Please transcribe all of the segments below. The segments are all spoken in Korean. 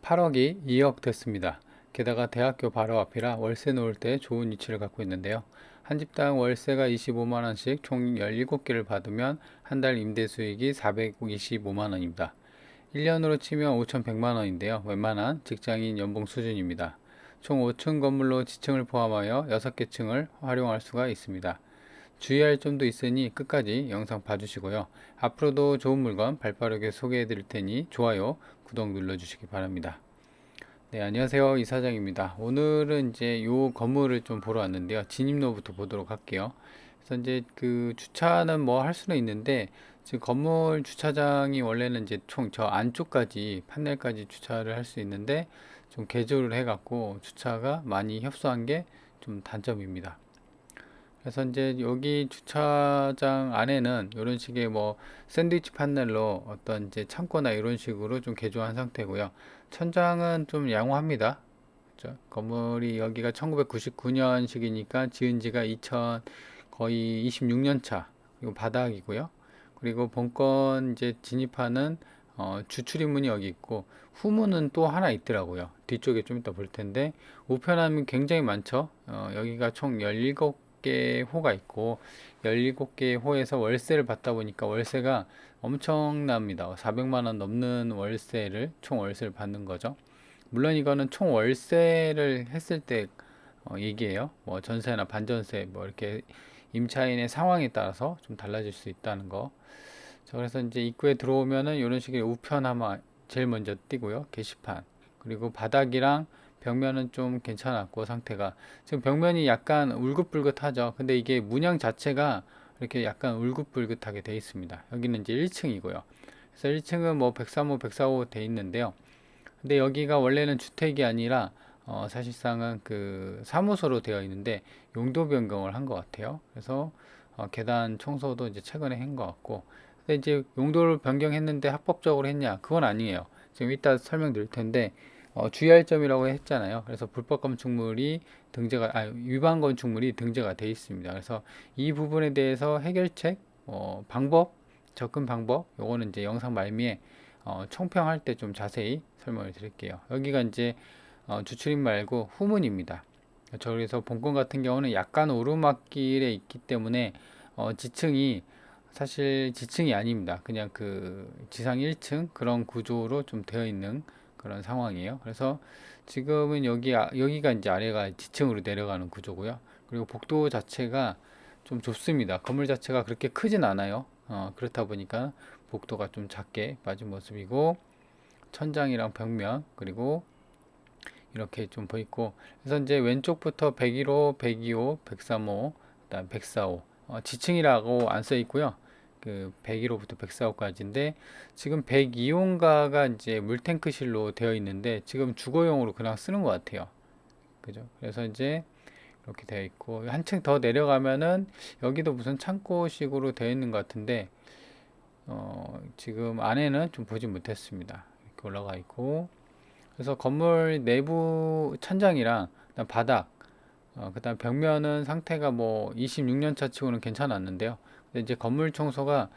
8억이 2억 됐습니다. 게다가 대학교 바로 앞이라 월세 놓을 때 좋은 위치를 갖고 있는데요. 한 집당 월세가 25만원씩 총 17개를 받으면 한 달 임대 수익이 425만원입니다. 1년으로 치면 5,100만원인데요. 웬만한 직장인 연봉 수준입니다. 총 5층 건물로 지층을 포함하여 6개 층을 활용할 수가 있습니다. 주의할 점도 있으니 끝까지 영상 봐주시고요. 앞으로도 좋은 물건 발빠르게 소개해 드릴 테니 좋아요, 구독 눌러주시기 바랍니다. 네, 안녕하세요. 이사장입니다. 오늘은 이제 요 건물을 좀 보러 왔는데요. 진입로부터 보도록 할게요. 그래서 이제 그 주차는 뭐 할 수는 있는데 지금 건물 주차장이 원래는 이제 총 저 안쪽까지 판넬까지 주차를 할 수 있는데 좀 개조를 해갖고 주차가 많이 협소한 게 좀 단점입니다. 그래서 이제 여기 주차장 안에는 이런 식의 뭐 샌드위치 판넬로 어떤 이제 창고나 이런 식으로 좀 개조한 상태고요. 천장은 좀 양호합니다. 그죠? 건물이 여기가 1999년식이니까 지은 지가 2000 거의 26년 차. 이거 바닥이고요. 그리고 본건 이제 진입하는 주출입문이 여기 있고 후문은 또 하나 있더라고요. 뒤쪽에 좀 이따 볼 텐데 우편함이 굉장히 많죠. 여기가 총 17개 호가 있고 17개 호에서 월세를 받다 보니까 월세가 엄청납니다. 400만 원 넘는 월세를 총 월세를 받는 거죠. 물론 이거는 총 월세를 했을 때 얘기예요. 뭐 전세나 반전세 뭐 이렇게 임차인의 상황에 따라서 좀 달라질 수 있다는 거. 자, 그래서 이제 입구에 들어오면은 이런 식의 우편함 제일 먼저 띄고요. 게시판. 그리고 바닥이랑 벽면은 좀 괜찮았고 상태가 지금 벽면이 약간 울긋불긋하죠. 근데 이게 문양 자체가 이렇게 약간 울긋불긋하게 돼 있습니다. 여기는 이제 1층이고요. 그래서 1층은 뭐 103호, 104호 돼 있는데요. 근데 여기가 원래는 주택이 아니라 사실상은 그 사무소로 되어 있는데 용도 변경을 한 것 같아요. 그래서 계단 청소도 이제 최근에 한 것 같고, 근데 이제 용도를 변경했는데 합법적으로 했냐? 그건 아니에요. 지금 이따 설명드릴 텐데 주의할 점이라고 했잖아요. 그래서 불법 건축물이 위반 건축물이 등재가 돼 있습니다. 그래서 이 부분에 대해서 해결책, 방법, 접근 방법, 요거는 이제 영상 말미에 총평할 때 좀 자세히 설명을 드릴게요. 여기가 이제 주출입 말고 후문입니다. 그래서 본건 같은 경우는 약간 오르막길에 있기 때문에 지층이 사실 지층이 아닙니다. 그냥 그 지상 1층 그런 구조로 좀 되어 있는 그런 상황이에요. 그래서 지금은 여기가 이제 아래가 지층으로 내려가는 구조고요. 그리고 복도 자체가 좀 좁습니다. 건물 자체가 그렇게 크진 않아요. 그렇다 보니까 복도가 좀 작게 빠진 모습이고 천장이랑 벽면 그리고 이렇게 좀 보이고 그래서 이제 왼쪽부터 101호, 102호, 103호, 그다음 104호 지층이라고 안 써 있고요. 그 101호부터 104호까지인데 지금 102호인가가 이제 물탱크실로 되어 있는데 지금 주거용으로 그냥 쓰는 것 같아요. 그죠? 그래서 이제 이렇게 되어 있고 한층 더 내려가면은 여기도 무슨 창고식으로 되어 있는 것 같은데 지금 안에는 좀 보지 못했습니다. 이렇게 올라가 있고 그래서 건물 내부 천장이랑 그다음 바닥 그다음 벽면은 상태가 뭐 26년 차 치고는 괜찮았는데요. 근데 이제 건물 청소가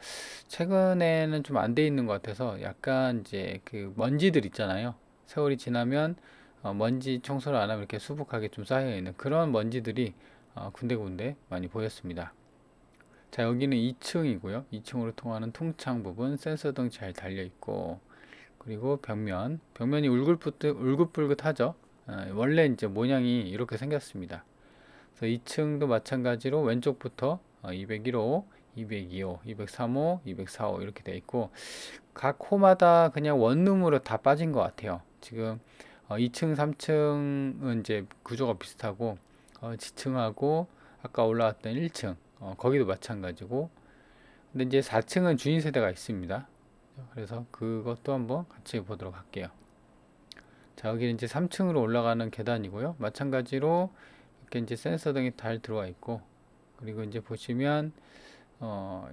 최근에는 좀 안 돼 있는 것 같아서 약간 이제 그 먼지들 있잖아요. 세월이 지나면 먼지 청소를 안 하면 이렇게 수북하게 좀 쌓여 있는 그런 먼지들이 군데군데 많이 보였습니다. 자, 여기는 2층이고요. 2층으로 통하는 통창 부분 센서등 잘 달려 있고 그리고 벽면이 울긋불긋하죠. 원래 이제 모양이 이렇게 생겼습니다. 그래서 2층도 마찬가지로 왼쪽부터 201호, 202호, 203호, 204호 이렇게 돼 있고 각 호마다 그냥 원룸으로 다 빠진 것 같아요. 지금 2층, 3층은 이제 구조가 비슷하고 지층하고 아까 올라왔던 1층 거기도 마찬가지고 근데 이제 4층은 주인 세대가 있습니다. 그래서 그것도 한번 같이 보도록 할게요. 자, 여기는 이제 3층으로 올라가는 계단이고요. 마찬가지로 이렇게 이제 센서 등이 잘 들어와 있고, 그리고 이제 보시면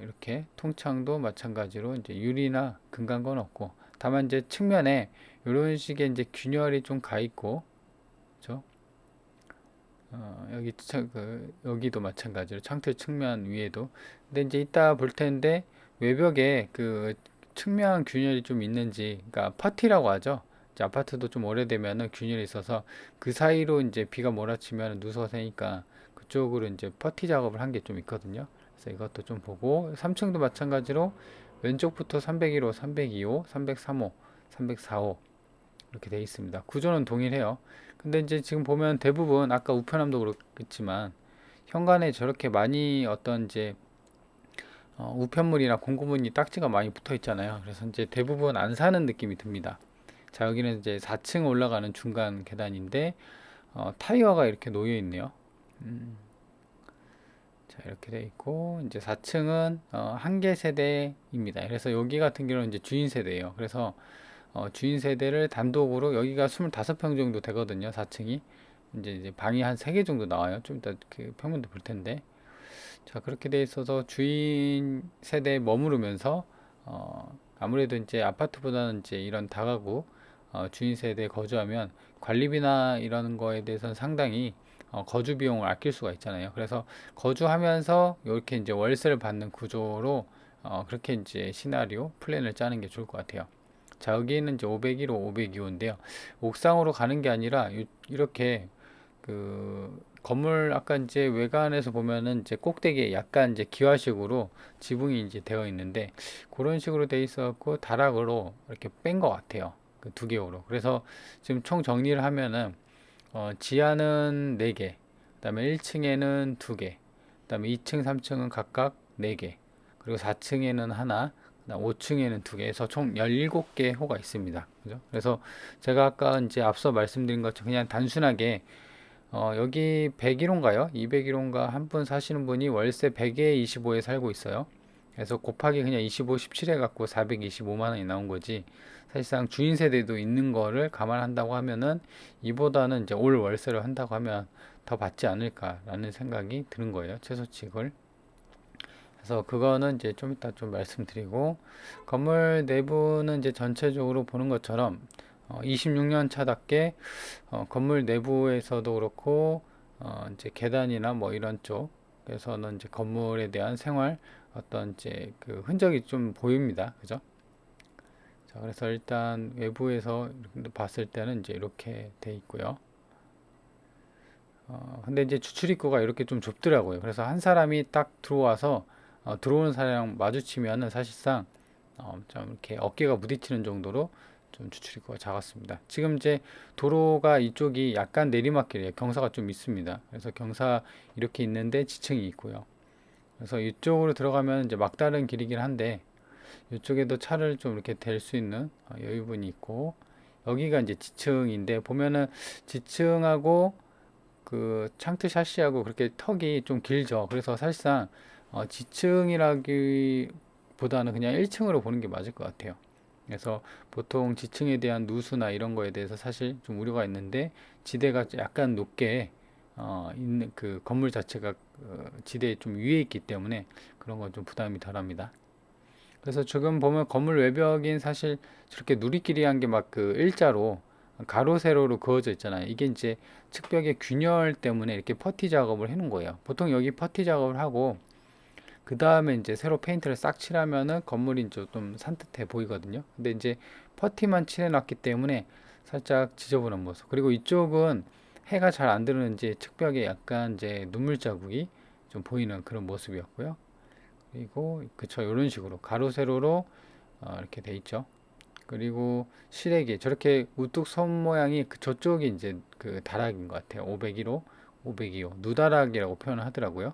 이렇게 통창도 마찬가지로 이제 유리나 금간건 없고, 다만 이제 측면에 이런 식의 이제 균열이 좀 가 있고, 그죠? 여기도 마찬가지로 창틀 측면 위에도. 근데 이제 이따 볼 텐데 외벽에 그 측면 균열이 좀 있는지, 그러니까 퍼티라고 하죠. 이제 아파트도 좀 오래되면은 균열이 있어서 그 사이로 이제 비가 몰아치면 누수가 새니까 그쪽으로 이제 퍼티 작업을 한 게 좀 있거든요. 그래서 이것도 좀 보고 3층도 마찬가지로 왼쪽부터 301호, 302호, 303호, 304호 이렇게 돼 있습니다. 구조는 동일해요. 근데 이제 지금 보면 대부분 아까 우편함도 그렇겠지만 현관에 저렇게 많이 어떤 이제 우편물이나 공구문이 딱지가 많이 붙어 있잖아요. 그래서 이제 대부분 안 사는 느낌이 듭니다. 자, 여기는 이제 4층 올라가는 중간 계단인데 타이어가 이렇게 놓여 있네요. 자, 이렇게 돼 있고 이제 4층은 한 개 세대입니다. 그래서 여기 같은 경우는 이제 주인 세대예요. 그래서 주인 세대를 단독으로 여기가 25평 정도 되거든요. 4층이 이제 방이 한 3개 정도 나와요. 좀 이따 그 평면도 볼 텐데. 자, 그렇게 돼 있어서 주인 세대에 머무르면서 아무래도 이제 아파트보다는 이제 이런 다가구 주인 세대에 거주하면 관리비나 이런 거에 대해서는 상당히 거주 비용을 아낄 수가 있잖아요. 그래서 거주하면서 이렇게 이제 월세를 받는 구조로 그렇게 이제 시나리오 플랜을 짜는 게 좋을 것 같아요. 자, 여기는 이제 501호, 502호인데요. 옥상으로 가는 게 아니라 이렇게 그 건물 아까 이제 외관에서 보면은 이제 꼭대기에 약간 이제 기와식으로 지붕이 이제 되어 있는데 그런 식으로 돼 있어갖고 다락으로 이렇게 뺀 것 같아요. 그 두 개로. 그래서 지금 총 정리를 하면은 지하는 4개, 그다음에 1층에는 2개, 그다음에 2층, 3층은 각각 4개, 그리고 4층에는 하나, 5층에는 2개 해서 총 17개 호가 있습니다. 그죠? 그래서 제가 아까 이제 앞서 말씀드린 것처럼 그냥 단순하게 여기 101호인가요? 201호인가 한 분 사시는 분이 월세 100에 25에 살고 있어요. 그래서 곱하기 그냥 25, 17 해갖고 425만 원이 나온 거지. 사실상 주인 세대도 있는 거를 감안한다고 하면은 이보다는 이제 올 월세를 한다고 하면 더 받지 않을까라는 생각이 드는 거예요. 최소치익을. 그래서 그거는 이제 좀 이따 좀 말씀드리고 건물 내부는 이제 전체적으로 보는 것처럼 26년 차답게 건물 내부에서도 그렇고 이제 계단이나 뭐 이런 쪽에서는 이제 건물에 대한 생활 어떤 이제 그 흔적이 좀 보입니다. 그죠? 자, 그래서 일단 외부에서 봤을 때는 이제 이렇게 돼 있고요. 근데 이제 주출 입구가 이렇게 좀 좁더라고요. 그래서 한 사람이 딱 들어와서 들어오는 사람이랑 마주치면은 사실상 좀 이렇게 어깨가 부딪히는 정도로 좀 주출 입구가 작았습니다. 지금 이제 도로가 이쪽이 약간 내리막길이에요. 경사가 좀 있습니다. 그래서 경사 이렇게 있는데 지층이 있고요. 그래서 이쪽으로 들어가면 이제 막다른 길이긴 한데 이쪽에도 차를 좀 이렇게 댈 수 있는 여유분이 있고 여기가 이제 지층인데 보면은 지층하고 그 창틀 샤시하고 그렇게 턱이 좀 길죠. 그래서 사실상 지층이라기보다는 그냥 1층으로 보는 게 맞을 것 같아요. 그래서 보통 지층에 대한 누수나 이런 거에 대해서 사실 좀 우려가 있는데 지대가 약간 높게 있는 그 건물 자체가 지대에 좀 위에 있기 때문에 그런 건 좀 부담이 덜합니다. 그래서 지금 보면 건물 외벽인 사실 저렇게 누리끼리 한 게 막 그 일자로 가로 세로로 그어져 있잖아요. 이게 이제 측벽의 균열 때문에 이렇게 퍼티 작업을 해놓은 거예요. 보통 여기 퍼티 작업을 하고 그 다음에 이제 새로 페인트를 싹 칠하면은 건물이 이제 좀 산뜻해 보이거든요. 근데 이제 퍼티만 칠해놨기 때문에 살짝 지저분한 모습. 그리고 이쪽은 해가 잘 안 들어오는지 측벽에 약간 이제 눈물 자국이 좀 보이는 그런 모습이었고요. 그리고 그쵸 이런 식으로 가로 세로로 이렇게 돼 있죠. 그리고 실외기 저렇게 우뚝 선 모양이 저쪽이 이제 그 다락인 것 같아요. 501호, 502호 누다락이라고 표현을 하더라고요.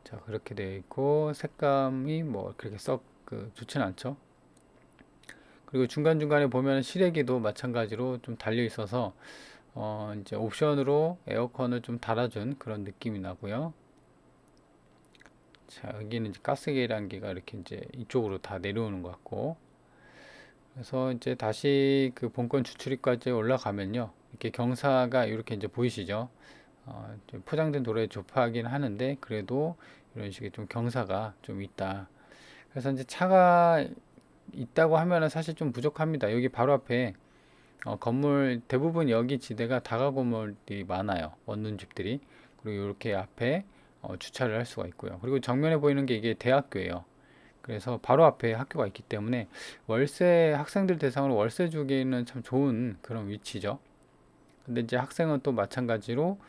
자, 그렇게 되어 있고 색감이 뭐 그렇게 썩 좋진 않죠. 그리고 중간중간에 보면 실외기도 마찬가지로 좀 달려 있어서 이제 옵션으로 에어컨을 좀 달아준 그런 느낌이 나고요. 자, 여기는 이제 가스계량기가 이렇게 이제 이쪽으로 다 내려오는 것 같고 그래서 이제 다시 그 본건 주출입까지 올라가면요 이렇게 경사가 이렇게 이제 보이시죠. 좀 포장된 도로에 좁하긴 하는데 그래도 이런 식의 좀 경사가 좀 있다. 그래서 이제 차가 있다고 하면은 사실 좀 부족합니다. 여기 바로 앞에 건물 대부분 여기 지대가 다가 건물들이 많아요. 원룸집들이. 그리고 이렇게 앞에 주차를 할 수가 있고요. 그리고 정면에 보이는 게 이게 대학교예요. 그래서 바로 앞에 학교가 있기 때문에 월세 학생들 대상으로 월세 주기에는 참 좋은 그런 위치죠. 근데 이제 학생은 또 마찬가지로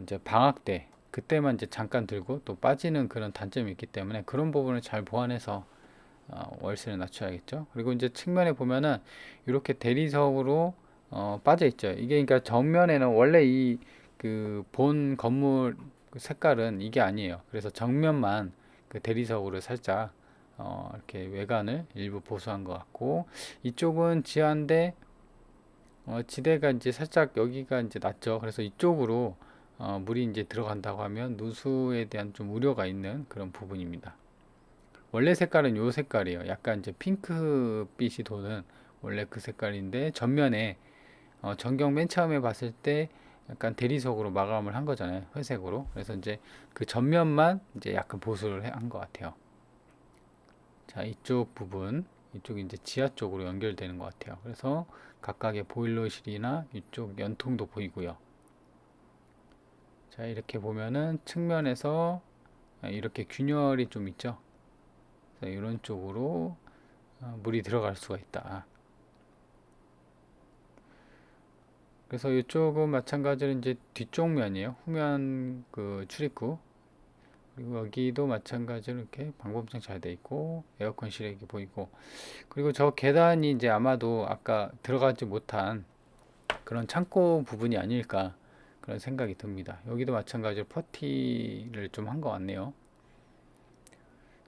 이제 방학 때 그때만 이제 잠깐 들고 또 빠지는 그런 단점이 있기 때문에 그런 부분을 잘 보완해서 월세를 낮춰야겠죠. 그리고 이제 측면에 보면은 이렇게 대리석으로 빠져 있죠. 이게 그러니까 정면에는 원래 이 그 본 건물 그 색깔은 이게 아니에요. 그래서 정면만 그 대리석으로 살짝 이렇게 외관을 일부 보수한 것 같고, 이쪽은 지하인데 지대가 이제 살짝 여기가 이제 낮죠. 그래서 이쪽으로 물이 이제 들어간다고 하면 누수에 대한 좀 우려가 있는 그런 부분입니다. 원래 색깔은 요 색깔이에요. 약간 이제 핑크빛이 도는 원래 그 색깔인데, 전면에 전경 맨 처음에 봤을 때 약간 대리석으로 마감을 한 거잖아요. 회색으로. 그래서 이제 그 전면만 이제 약간 보수를 한 것 같아요. 자, 이쪽 부분, 이쪽이 이제 지하 쪽으로 연결되는 것 같아요. 그래서 각각의 보일러실이나 이쪽 연통도 보이고요. 자, 이렇게 보면은 측면에서 이렇게 균열이 좀 있죠. 그래서 이런 쪽으로 물이 들어갈 수가 있다. 그래서 이쪽은 마찬가지로 이제 뒤쪽 면이에요. 후면 그 출입구. 그리고 여기도 마찬가지로 이렇게 방범창 잘 돼 있고 에어컨 실외기 보이고, 그리고 저 계단이 이제 아마도 아까 들어가지 못한 그런 창고 부분이 아닐까 그런 생각이 듭니다. 여기도 마찬가지로 퍼티를 좀 한 것 같네요.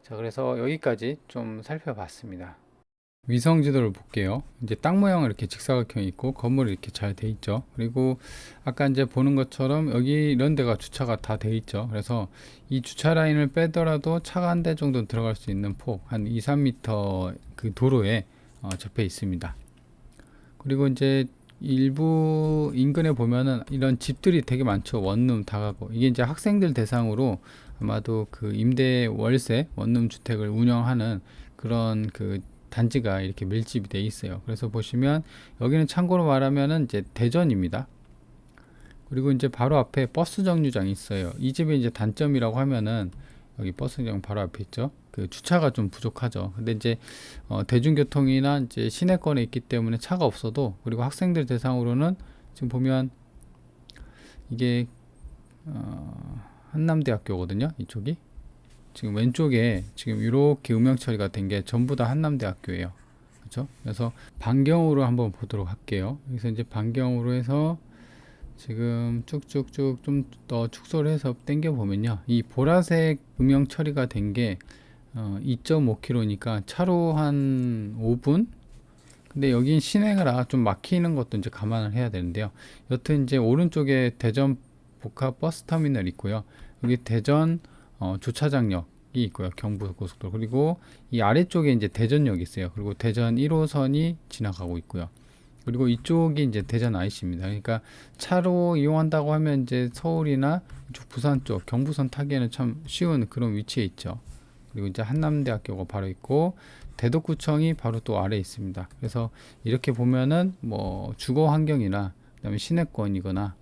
자, 그래서 여기까지 좀 살펴봤습니다. 위성 지도를 볼게요. 이제 땅 모양은 이렇게 직사각형이 있고 건물이 이렇게 잘 돼 있죠. 그리고 아까 이제 보는 것처럼 여기 이런 데가 주차가 다 돼 있죠. 그래서 이 주차 라인을 빼더라도 차가 한 대 정도 들어갈 수 있는 폭 한 2, 3m 그 도로에 접해 있습니다. 그리고 이제 일부 인근에 보면은 이런 집들이 되게 많죠. 원룸 다가구. 이게 이제 학생들 대상으로 아마도 그 임대 월세 원룸 주택을 운영하는 그런 그 단지가 이렇게 밀집이 돼 있어요. 그래서 보시면 여기는 참고로 말하면은 이제 대전입니다. 그리고 이제 바로 앞에 버스 정류장이 있어요. 이 집의 이제 단점이라고 하면은 여기 버스 정류장 바로 앞에 있죠. 그 주차가 좀 부족하죠. 근데 이제 대중교통이나 이제 시내권에 있기 때문에 차가 없어도, 그리고 학생들 대상으로는 지금 보면 이게 한남대학교거든요. 이쪽이 지금 왼쪽에 지금 이렇게 음영 처리가 된 게 전부 다 한남대학교예요. 그렇죠? 그래서 반경으로 한번 보도록 할게요. 그래서 이제 반경으로 해서 지금 쭉쭉쭉 좀 더 축소를 해서 당겨 보면요, 이 보라색 음영 처리가 된 게 2.5km니까 차로 한 5분. 근데 여긴 시내라 좀 막히는 것도 이제 감안을 해야 되는데요. 여튼 이제 오른쪽에 대전 복합 버스 터미널 있고요. 여기 대전 주차장역이 있고요. 경부고속도로. 그리고 이 아래쪽에 이제 대전역이 있어요. 그리고 대전 1호선이 지나가고 있고요. 그리고 이쪽이 이제 대전 IC입니다. 그러니까 차로 이용한다고 하면 이제 서울이나 이쪽 부산 쪽 경부선 타기에는 참 쉬운 그런 위치에 있죠. 그리고 이제 한남대학교가 바로 있고 대덕구청이 바로 또 아래에 있습니다. 그래서 이렇게 보면은 뭐 주거 환경이나 그다음에 시내권이거나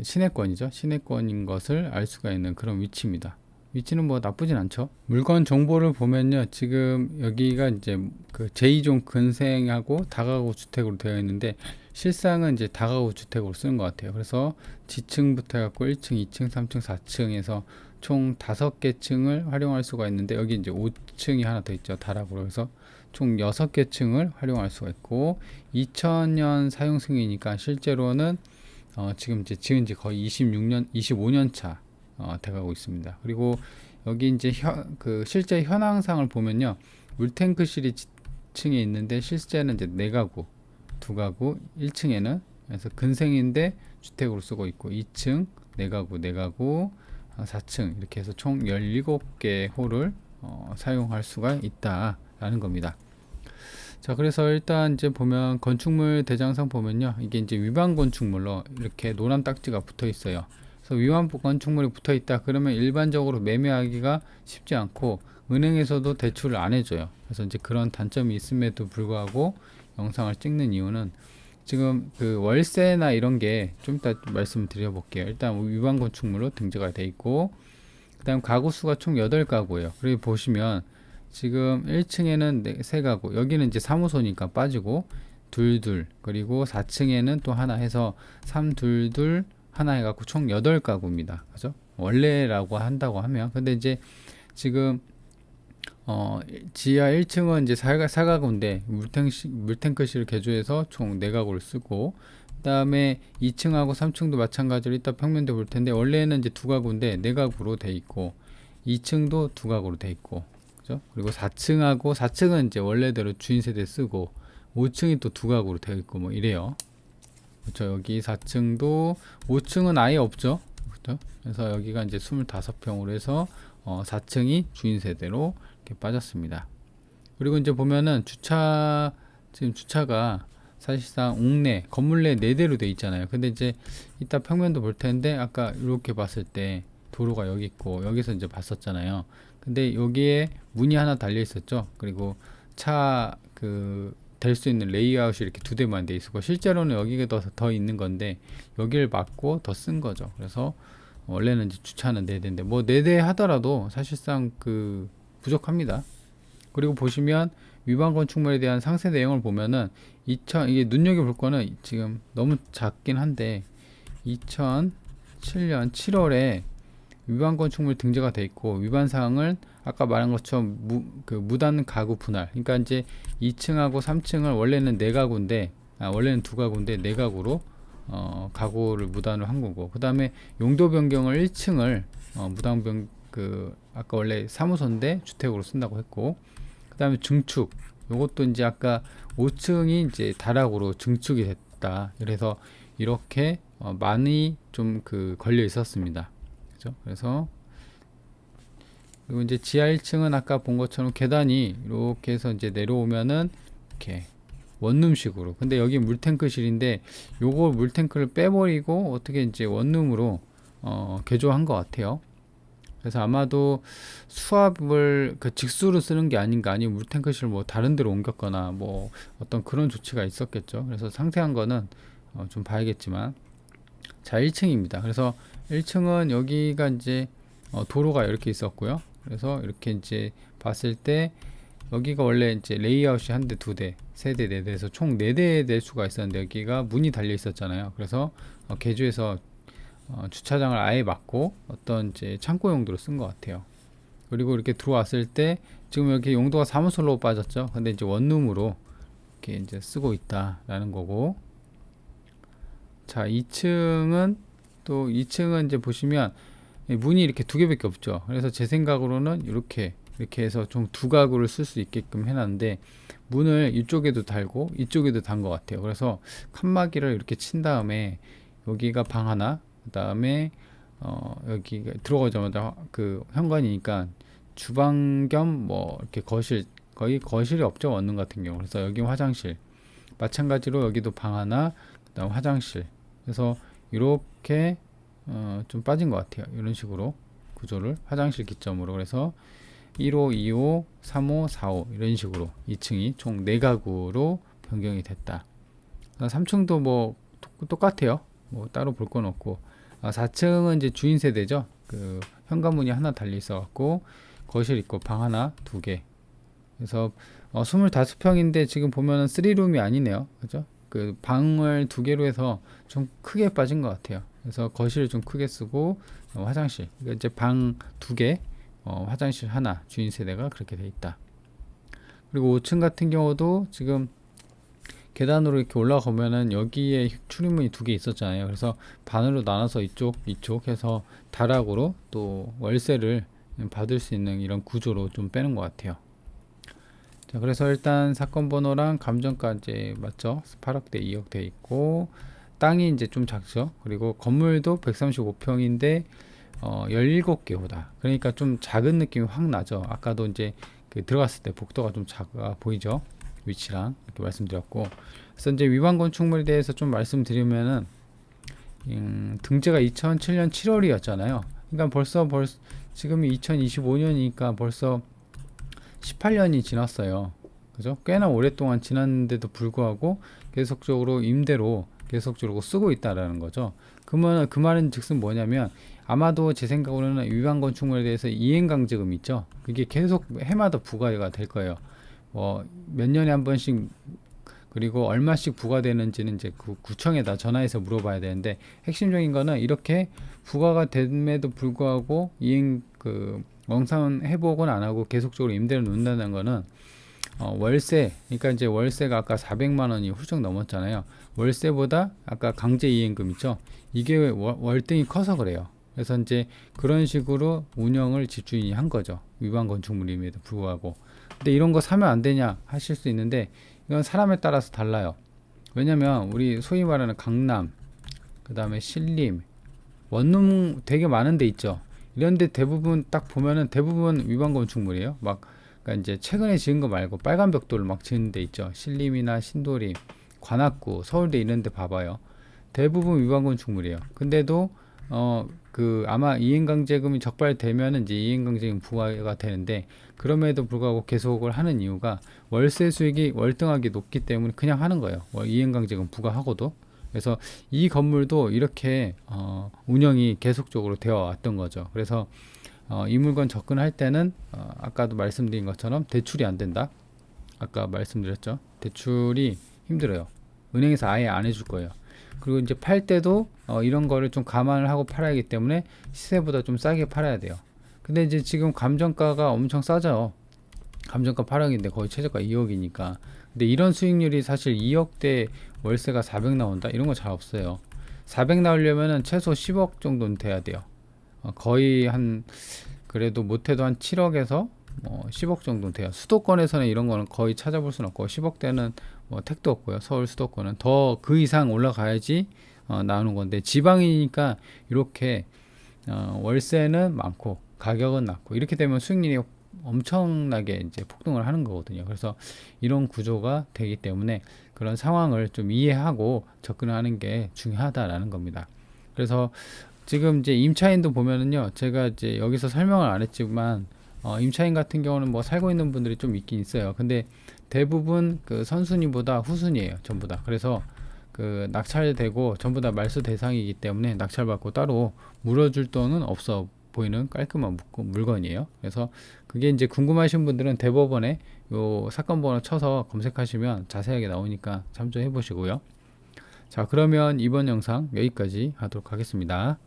시내권이죠. 시내권인 것을 알 수가 있는 그런 위치입니다. 위치는 뭐 나쁘진 않죠. 물건 정보를 보면요, 지금 여기가 이제 그 제2종 근생하고 다가구 주택으로 되어 있는데 실상은 이제 다가구 주택으로 쓰는 것 같아요. 그래서 지층부터 해갖고 1층, 2층, 3층, 4층에서 총 5개 층을 활용할 수가 있는데, 여기 이제 5층이 하나 더 있죠. 다락으로 해서 총 6개 층을 활용할 수가 있고, 2000년 사용 승이니까 실제로는 지금 이제 지은 지 거의 26년, 25년 차 돼가고 있습니다. 그리고 여기 이제 그 실제 현황상을 보면요, 물탱크실이 층에 있는데 실제는 이제 4가구, 2가구, 1층에는 그래서 근생인데 주택으로 쓰고 있고 2층 4가구, 4가구, 4층 이렇게 해서 총 17개 홀을 사용할 수가 있다라는 겁니다. 자, 그래서 일단 이제 보면 건축물 대장상 보면요, 이게 이제 위반 건축물로 이렇게 노란 딱지가 붙어 있어요. 그래서 위반 건축물이 붙어 있다 그러면 일반적으로 매매하기가 쉽지 않고 은행에서도 대출을 안 해줘요. 그래서 이제 그런 단점이 있음에도 불구하고 영상을 찍는 이유는 지금 그 월세나 이런 게 좀 이따 말씀을 드려볼게요. 일단 위반 건축물로 등재가 돼 있고, 그 다음 가구 수가 총 8가구예요. 그리고 보시면 지금 1층에는 3가구, 여기는 이제 사무소니까 빠지고 둘둘, 그리고 4층에는 또 하나 해서 322 하나 해갖고 총 8가구입니다. 그죠? 원래라고 한다고 하면. 근데 이제 지금 지하 1층은 이제 4가구인데 물탱크실을 개조해서 총 4가구를 쓰고, 그 다음에 2층하고 3층도 마찬가지로 이따 평면도 볼 텐데, 원래는 이제 2가구인데 4가구로 돼 있고, 2층도 2가구로 돼 있고, 그죠? 그리고 4층은 이제 원래대로 주인 세대 쓰고, 5층이 또 2가구로 되어 있고 뭐 이래요. 그렇죠. 여기 4층도 5층은 아예 없죠. 그렇죠? 그래서 여기가 이제 25평으로 해서 4층이 주인 세대로 이렇게 빠졌습니다. 그리고 이제 보면은 지금 주차가 사실상 옥내, 건물 내 4대로 돼 있잖아요. 근데 이제 이따 평면도 볼 텐데, 아까 이렇게 봤을 때 도로가 여기 있고, 여기서 이제 봤었잖아요. 근데 여기에 문이 하나 달려 있었죠. 그리고 될 수 있는 레이아웃이 이렇게 2대만 돼 있었고, 실제로는 여기가 더 있는 건데, 여기를 막고 더 쓴 거죠. 그래서 원래는 이제 주차는 4대인데, 뭐 4대 하더라도 사실상 부족합니다. 그리고 보시면 위반 건축물에 대한 상세 내용을 보면은 이게 눈여겨볼 거는 지금 너무 작긴 한데, 2007년 7월에 위반 건축물 등재가 돼 있고, 위반 사항을 아까 말한 것처럼 무단 가구 분할, 그러니까 이제 2층하고 3층을 원래는 4가구인데, 원래는 2가구인데 4가구로 가구를 무단으로 한 거고, 그 다음에 용도 변경을 1층을 아까 원래 사무소인데 주택으로 쓴다고 했고, 그 다음에 증축, 요것도 이제 아까 5층이 이제 다락으로 증축이 됐다. 그래서 이렇게 많이 좀 걸려 있었습니다. 그죠? 그래서 그리고 이제 지하 1층은 아까 본 것처럼 계단이 이렇게 해서 이제 내려오면은 이렇게 원룸식으로. 근데 여기 물탱크실인데, 요거 물탱크를 빼버리고 어떻게 이제 원룸으로 개조한 것 같아요. 그래서 아마도 수압을 직수로 쓰는 게 아닌가, 아니면 물탱크실을 뭐 다른 데로 옮겼거나 뭐 어떤 그런 조치가 있었겠죠. 그래서 상세한 거는 좀 봐야겠지만, 자, 1층입니다. 그래서 1층은 여기가 이제 도로가 이렇게 있었고요. 그래서 이렇게 이제 봤을 때 여기가 원래 이제 레이아웃이 한 대, 2대, 3대, 4대에서 총 4대 될 수가 있었는데, 여기가 문이 달려 있었잖아요. 그래서 개조해서 주차장을 아예 막고 어떤 이제 창고 용도로 쓴 것 같아요. 그리고 이렇게 들어왔을 때 지금 여기 용도가 사무소로 빠졌죠. 근데 이제 원룸으로 이렇게 이제 쓰고 있다라는 거고, 자, 2층은 이제 보시면 문이 이렇게 2개밖에 없죠. 그래서 제 생각으로는 이렇게 해서 좀 2가구를 쓸 수 있게끔 해놨는데, 문을 이쪽에도 달고 이쪽에도 단 것 같아요. 그래서 칸막이를 이렇게 친 다음에 여기가 방 하나, 그 다음에 여기가 들어가자마자 현관이니까 주방 겸 뭐 이렇게 거의 거실이 없죠, 원룸 같은 경우. 그래서 여기 화장실, 마찬가지로 여기도 방 하나, 그 다음 화장실. 그래서 이렇게 좀 빠진 것 같아요. 이런 식으로 구조를 화장실 기점으로. 그래서 1호, 2호, 3호, 4호 이런 식으로 2층이 총 4가구로 변경이 됐다. 3층도 뭐 똑같아요. 뭐 따로 볼 건 없고, 4층은 이제 주인 세대죠. 현관문이 하나 달려 있어 갖고 거실 있고 방 하나, 2개. 그래서 25평인데 지금 보면은 3룸이 아니네요. 그죠? 방을 2개로 해서 좀 크게 빠진 것 같아요. 그래서 거실을 좀 크게 쓰고, 화장실, 그러니까 이제 방 2개, 화장실 하나, 주인 세대가 그렇게 돼 있다. 그리고 5층 같은 경우도 지금 계단으로 이렇게 올라가면은 여기에 출입문이 2개 있었잖아요. 그래서 반으로 나눠서 이쪽 해서 다락으로 또 월세를 받을 수 있는 이런 구조로 좀 빼는 것 같아요. 자, 그래서 일단 사건 번호랑 감정가 이제 맞죠? 8억대, 2억대 있고, 땅이 이제 좀 작죠. 그리고 건물도 135평인데 17개보다, 그러니까 좀 작은 느낌이 확 나죠. 아까도 이제 들어갔을 때 복도가 좀 작아 보이죠, 위치랑. 이렇게 말씀드렸고, 그래서 이제 위반 건축물에 대해서 좀 말씀드리면은, 등재가 2007년 7월이었잖아요. 그러니까 벌써 지금이 2025년이니까 벌써 18년이 지났어요. 그죠? 꽤나 오랫동안 지났는데도 불구하고 계속적으로 임대로 계속적으로 쓰고 있다라는 거죠. 그러면 그 말은 즉슨 뭐냐면 아마도 제 생각으로는 위반 건축물에 대해서 이행강제금 있죠. 그게 계속 해마다 부과가 될 거예요. 몇 년에 한 번씩 그리고 얼마씩 부과되는지는 이제 그 구청에다 전화해서 물어봐야 되는데 핵심적인 거는 이렇게 부과가 됨에도 불구하고 이행 원상 회복은 안 하고 계속적으로 임대를 놓는다는 거는 월세, 그러니까 이제 월세가 아까 400만 원이 훌쩍 넘었잖아요. 월세보다 아까 강제 이행금 있죠. 이게 월등히 커서 그래요. 그래서 이제 그런 식으로 운영을 집주인이 한 거죠. 위반 건축물임에도 불구하고. 근데 이런 거 사면 안 되냐 하실 수 있는데 이건 사람에 따라서 달라요. 왜냐면 우리 소위 말하는 강남, 그 다음에 신림, 원룸 되게 많은 데 있죠. 이런데 대부분 딱 보면은 대부분 위반 건축물이에요. 막 그러니까 이제 최근에 지은 거 말고 빨간 벽돌을 막 지은 데 있죠. 신림이나 신도림, 관악구, 서울대 이런 데 봐봐요. 대부분 위반 건축물이에요. 근데도 아마 이행강제금이 적발되면은 이제 이행강제금 부과가 되는데 그럼에도 불구하고 계속을 하는 이유가 월세 수익이 월등하게 높기 때문에 그냥 하는 거예요. 이행강제금 부과하고도. 그래서 이 건물도 이렇게 운영이 계속적으로 되어 왔던 거죠. 그래서 이 물건 접근할 때는 아까도 말씀드린 것처럼 대출이 안 된다. 아까 말씀드렸죠. 대출이 힘들어요. 은행에서 아예 안 해줄 거예요. 그리고 이제 팔 때도 이런 거를 좀 감안을 하고 팔아야 하기 때문에 시세보다 좀 싸게 팔아야 돼요. 근데 이제 지금 감정가가 엄청 싸죠. 감정가 8억인데 거의 최저가 2억이니까. 근데 이런 수익률이 사실 2억대 월세가 400 나온다? 이런 거 잘 없어요. 400 나오려면은 최소 10억 정도는 돼야 돼요. 거의 그래도 못해도 한 7억에서 10억 정도 돼요. 수도권에서는 이런 거는 거의 찾아볼 수는 없고 10억대는 택도 없고요. 서울 수도권은 더 그 이상 올라가야지 나오는 건데 지방이니까 이렇게 월세는 많고 가격은 낮고 이렇게 되면 수익률이 엄청나게 이제 폭등을 하는 거거든요. 그래서 이런 구조가 되기 때문에 그런 상황을 좀 이해하고 접근하는 게 중요하다라는 겁니다. 그래서 지금 이제 임차인도 보면은요, 제가 이제 여기서 설명을 안 했지만 임차인 같은 경우는 뭐 살고 있는 분들이 좀 있긴 있어요. 근데 대부분 그 선순위보다 후순위예요, 전부 다. 그래서 그 낙찰되고 전부 다 말소 대상이기 때문에 낙찰받고 따로 물어줄 돈은 없어 보이는 깔끔한 물건이에요. 그래서 그게 이제 궁금하신 분들은 대법원에 요 사건 번호 쳐서 검색하시면 자세하게 나오니까 참조해 보시고요. 자, 그러면 이번 영상 여기까지 하도록 하겠습니다.